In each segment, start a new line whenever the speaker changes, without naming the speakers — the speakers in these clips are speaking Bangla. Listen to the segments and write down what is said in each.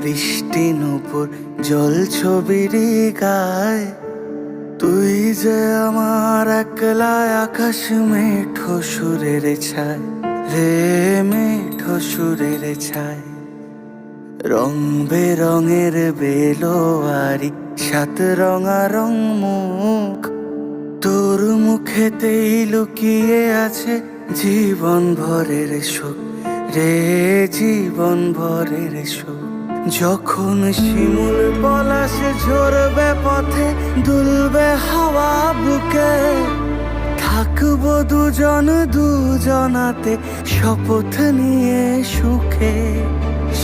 বৃষ্টি নূপুর জল ছবির গায়। তুই যে আমার একলা আকাশ মেঠো সুরের ছায় রে, মেঠো সুরের ছায়। রং বেরঙের বেলোয়ারি সাত রঙা রং মুখ, তোর মুখেতেই লুকিয়ে আছে জীবন ভরের সুখ রে, জীবন ভরের সুখ। যখন শিমুল পলাশ ঝরবে পথে, দুলবে হাওয়া বুকে, থাকবো দুজন দুজনাতে শপথ নিয়ে সুখে।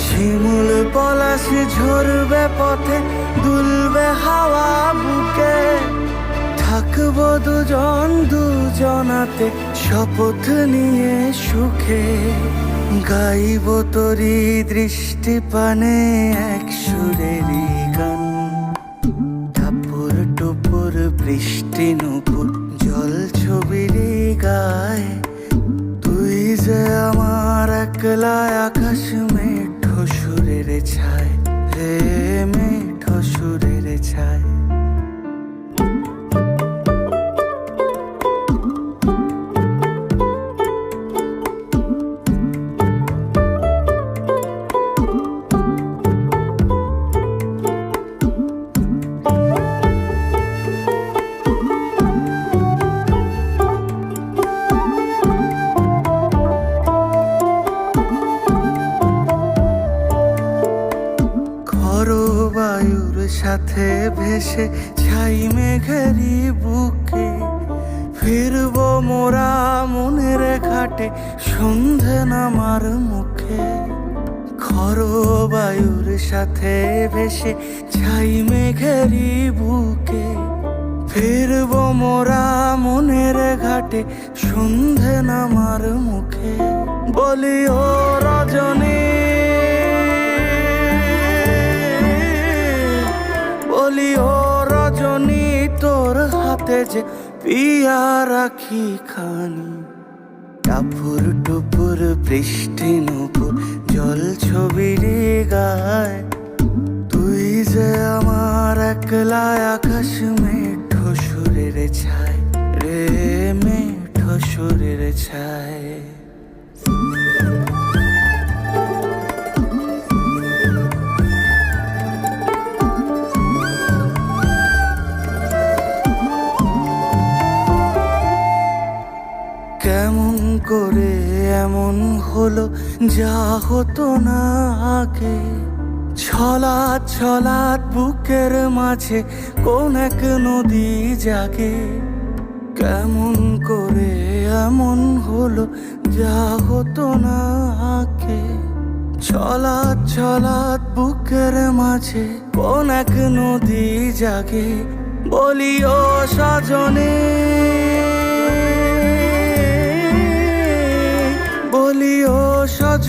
শিমুল পলাশ ঝরবে পথে, দুলবে হাওয়া বুকে, থাকবো দুজন দুজনাতে শপথ নিয়ে সুখে। গাইব তোরি দৃষ্টি পানে এক সুরেরই গান। টাপুর টুপুর বৃষ্টি নূপুর জল ছবির গায়। তুই যে আমার একলা আকাশ মেঠো সুরের ছায় রে, মেঠো সুরের ছায়। বায়ুর সাথে ভেসে ছাই মেঘেরি বুকে, ফিরবো মোরা মনের ঘাটে সন্ধে নামার মুখে। খর বায়ুর সাথে ভেসে ছাই মেঘেরি বুকে, ফিরবো মোরা মনের ঘাটে সন্ধে নামার মুখে। বলি ও রজনী, বলি ও রজনী, তোর হাতে যে পিয়া রাখি খানি। টাপুর টুপুর বৃষ্টি নূপুর জল ছবির গায়। তুই যে আমার একলা আকাশ মেঠো সুরের ছায় রে, মেঠো সুরের ছায়। কেমন করে এমন হলো যা হতো না আগে? ছলাৎ ছলাৎ বুকের মাঝে কোন এক নদী জাগে। কেমন করে এমন হলো যা হতো না আগে? ছলাৎ ছলাৎ বুকের মাঝে কোন এক নদী জাগে। বলি ও সজনে, বলি ও সজনে,